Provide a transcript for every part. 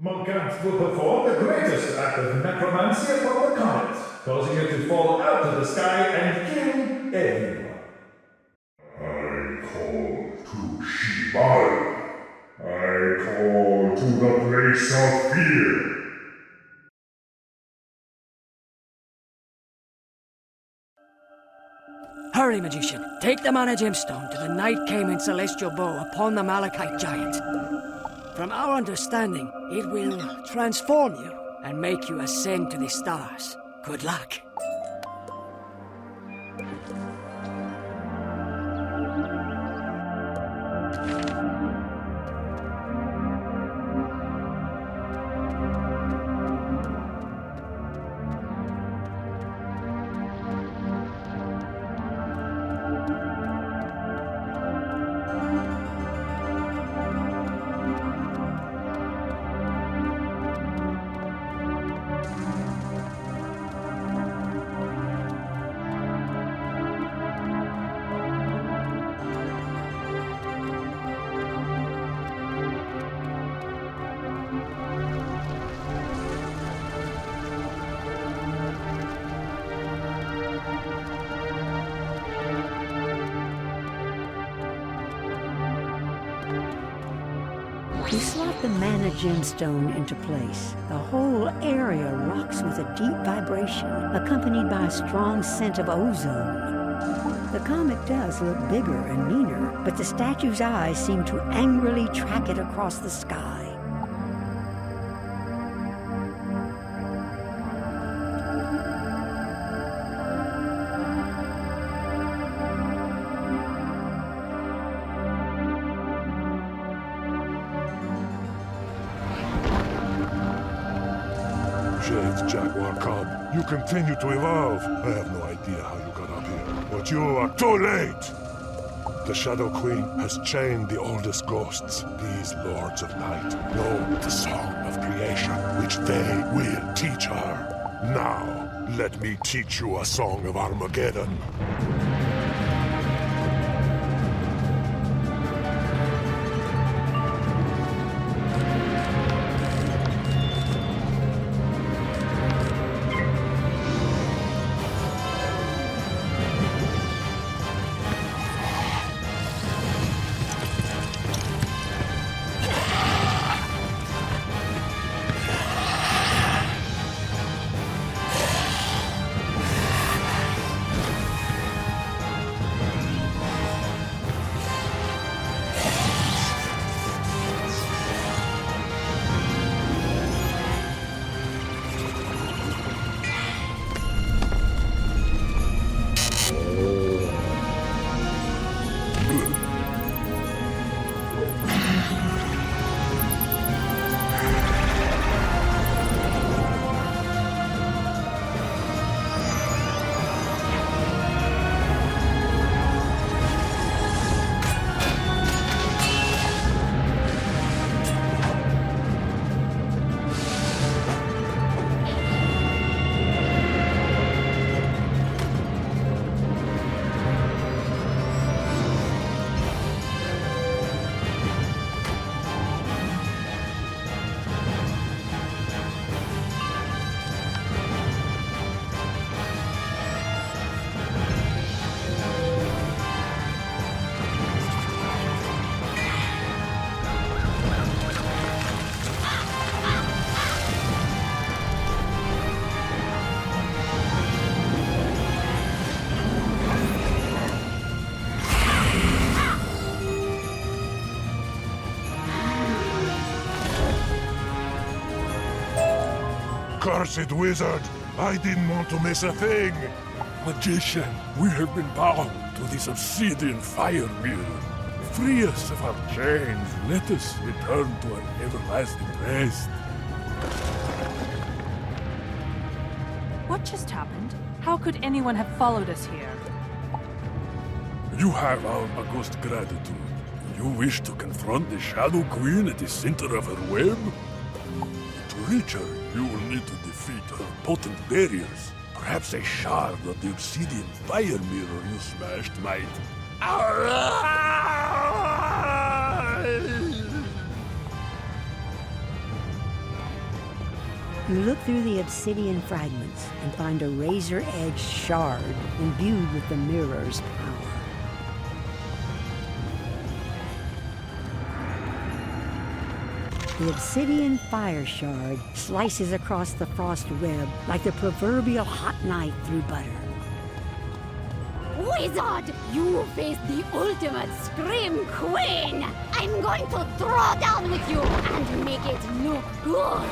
Monkant will perform the greatest act of necromancy upon the comet, causing it to fall out of the sky and kill everyone. I call to Shibal. I call to the place of fear. Hurry, magician. Take the mana gemstone to the Night Cayman celestial bow upon the Malachite giant. From our understanding, it will transform you and make you ascend to the stars. Good luck. You slot the mana gemstone into place. The whole area rocks with a deep vibration, accompanied by a strong scent of ozone. The comet does look bigger and meaner, but the statue's eyes seem to angrily track it across the sky. Shades, Jaguar Cub, you continue to evolve. I have no idea how you got up here, but you are too late! The Shadow Queen has chained the oldest ghosts. These Lords of Night know the song of creation, which they will teach her. Now, let me teach you a song of Armageddon. Cursed wizard! I didn't want to miss a thing! Magician, we have been bound to this obsidian fire mirror. Free us of our chains. Let us return to our everlasting rest. What just happened? How could anyone have followed us here? You have our august gratitude. You wish to confront the Shadow Queen at the center of her web? To reach her, you will need to defeat her potent barriers. Perhaps a shard of the obsidian fire mirror you smashed might... You look through the obsidian fragments and find a razor-edged shard imbued with the mirror's power. The obsidian fire shard slices across the frost web like the proverbial hot knife through butter. Wizard, you face the ultimate Scream Queen! I'm going to throw down with you and make it look good!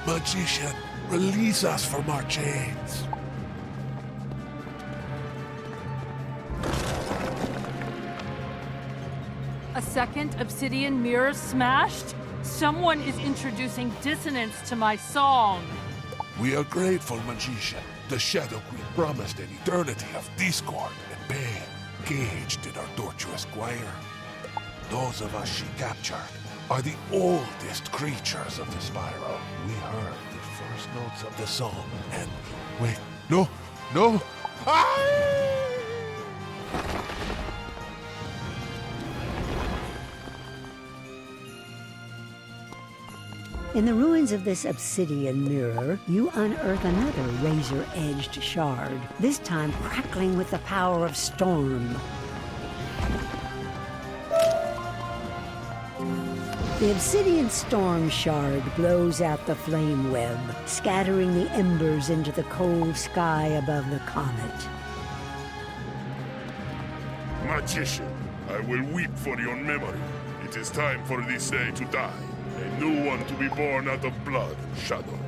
Magician, release us from our chains. A second obsidian mirror smashed? Someone is introducing dissonance to my song. We are grateful, Magician. The Shadow Queen promised an eternity of discord and pain, caged in our tortuous choir. Those of us she captured are the oldest creatures of the spiral. We heard the first notes of the song, and... Wait, no! Ah! In the ruins of this obsidian mirror, you unearth another razor-edged shard, this time crackling with the power of storm. The obsidian storm shard blows out the flame web, scattering the embers into the cold sky above the comet. Magician, I will weep for your memory. It is time for this day to die. A new one to be born out of blood and shadow.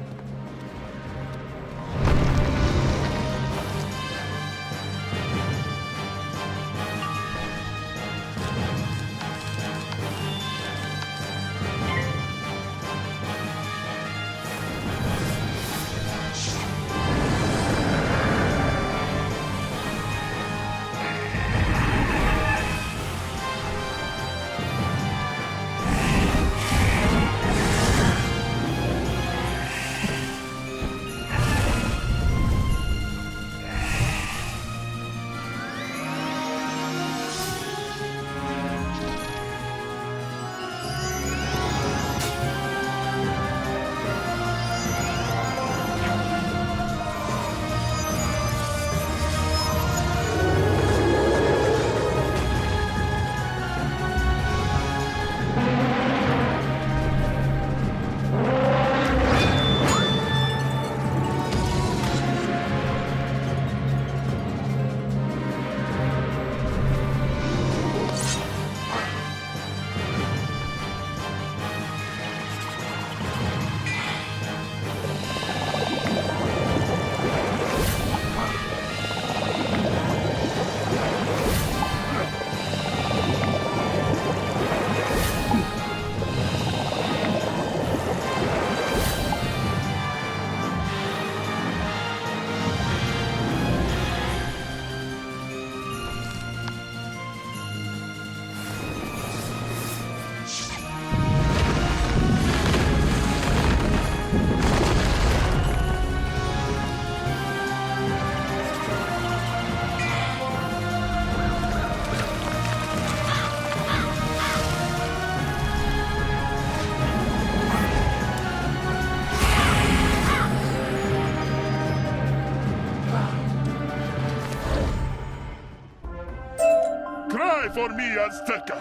for me, Azteca!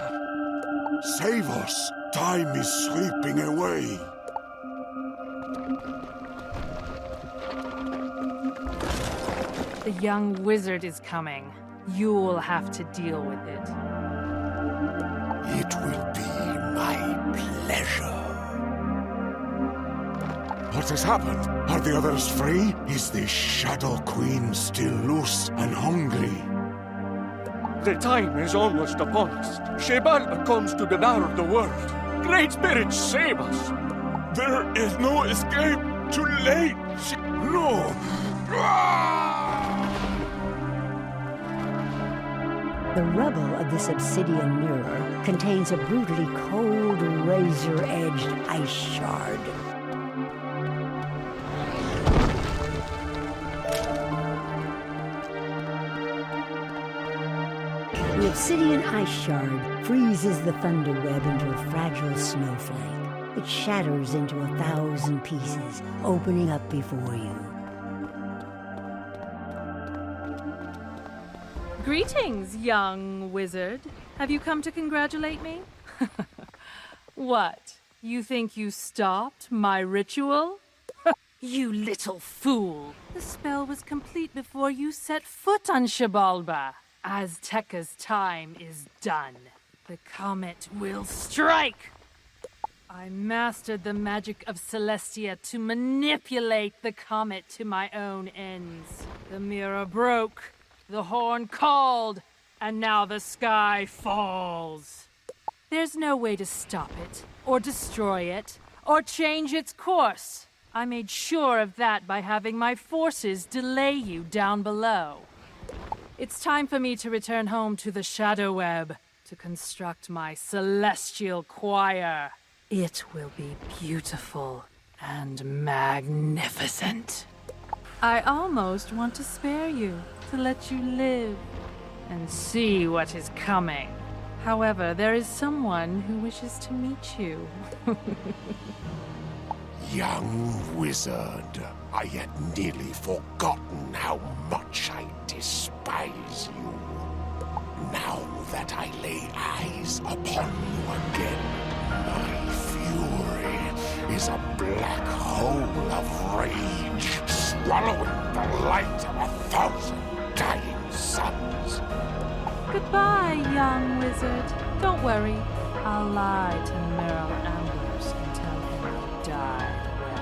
Save us! Time is slipping away! The young wizard is coming. You'll have to deal with it. It will be my pleasure. What has happened? Are the others free? Is the Shadow Queen still loose and hungry? The time is almost upon us. Shebalba comes to devour the world. Great spirits, save us! There is no escape! Too late! No! The rubble of this obsidian mirror contains a brutally cold, razor-edged ice shard. The obsidian ice shard freezes the thunder web into a fragile snowflake. It shatters into 1,000 pieces, opening up before you. Greetings, young wizard. Have you come to congratulate me? What? You think you stopped my ritual? You little fool! The spell was complete before you set foot on Xibalba. Azteca's time is done. The comet will strike! I mastered the magic of Celestia to manipulate the comet to my own ends. The mirror broke. The horn called, and now the sky falls. There's no way to stop it, or destroy it, or change its course. I made sure of that by having my forces delay you down below. It's time for me to return home to the Shadow Web to construct my celestial choir. It will be beautiful and magnificent. I almost want to spare you, to let you live and see what is coming. However, there is someone who wishes to meet you. Young wizard, I had nearly forgotten how much I despise you. Now that I lay eyes upon you again, my fury is a black hole of rage, swallowing the light of 1,000 dying suns. Goodbye, young wizard. Don't worry. I'll lie to Merrill Ambrose and tell him you died well.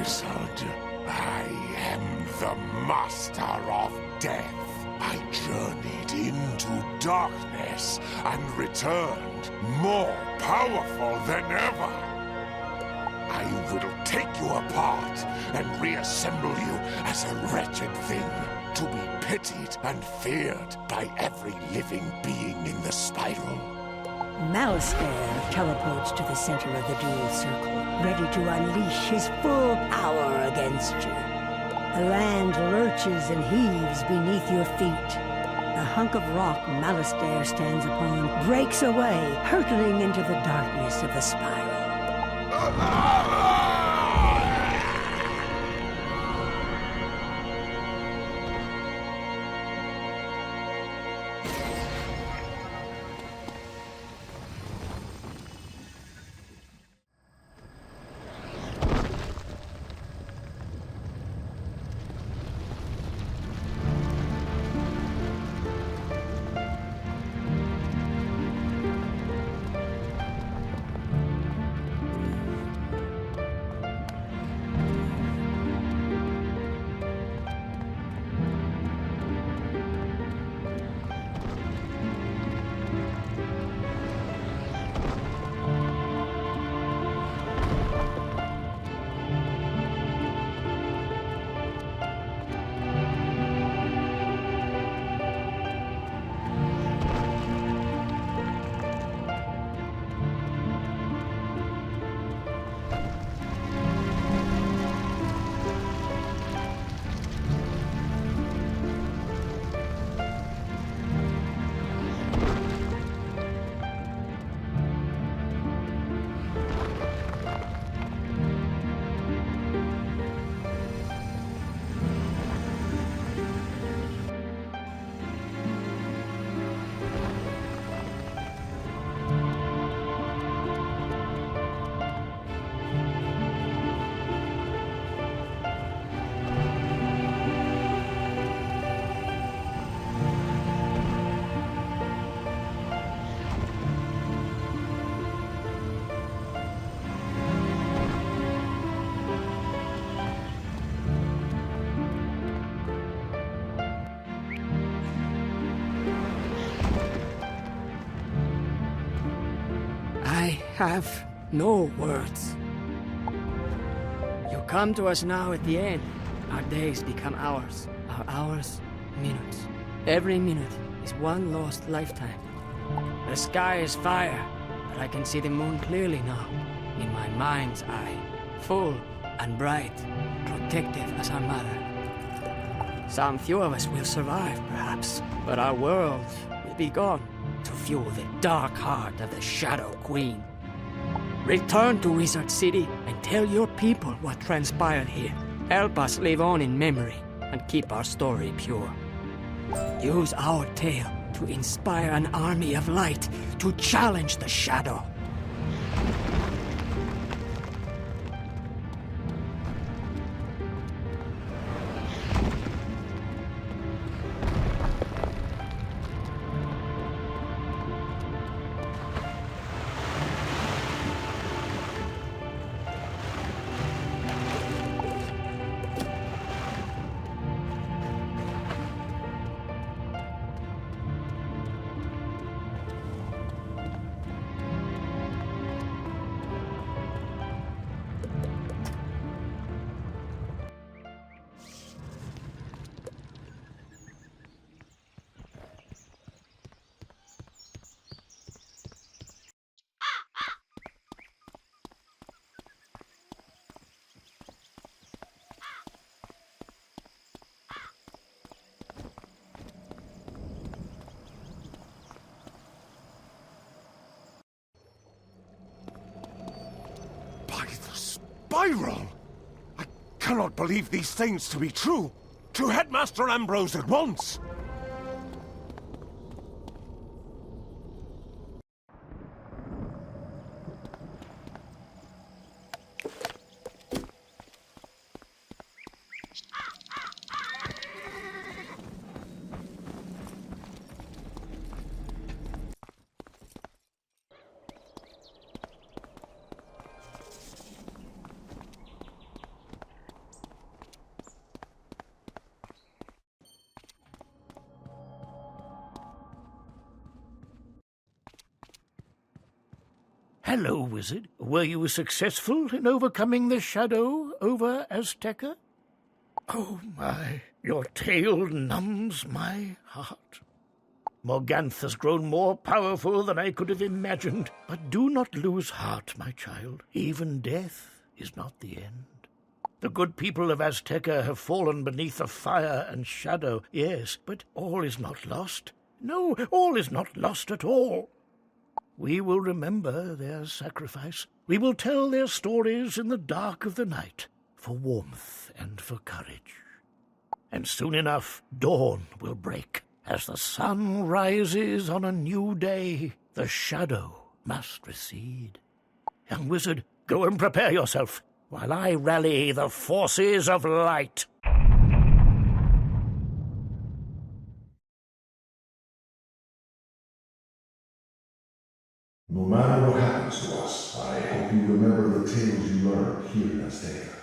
Wizard, I am the master of death. I journeyed into darkness and returned more powerful than ever. I will take you apart and reassemble you as a wretched thing, to be pitied and feared by every living being in the spiral. Malastare teleports to the center of the dual circle, ready to unleash his full power against you. The land lurches and heaves beneath your feet. The hunk of rock Malastare stands upon breaks away, hurtling into the darkness of the spiral. I have no words. You come to us now at the end. Our days become hours. Our hours, minutes. Every minute is one lost lifetime. The sky is fire, but I can see the moon clearly now. In my mind's eye. Full and bright. Protective as our mother. Some few of us will survive, perhaps. But our world will be gone to fuel the dark heart of the Shadow Queen. Return to Wizard City and tell your people what transpired here. Help us live on in memory and keep our story pure. Use our tale to inspire an army of light to challenge the shadow. By the spiral! I cannot believe these things to be true. To Headmaster Ambrose at once! Hello, wizard. Were you successful in overcoming the shadow over Azteca? Oh my, your tale numbs my heart. Morganth's grown more powerful than I could have imagined. But do not lose heart, my child. Even death is not the end. The good people of Azteca have fallen beneath the fire and shadow, yes, but all is not lost. No, all is not lost at all. We will remember their sacrifice. We will tell their stories in the dark of the night, for warmth and for courage. And soon enough, dawn will break. As the sun rises on a new day, the shadow must recede. Young wizard, go and prepare yourself, while I rally the forces of light. No matter what happens to us, I hope you remember the tales you learned here in Azteca.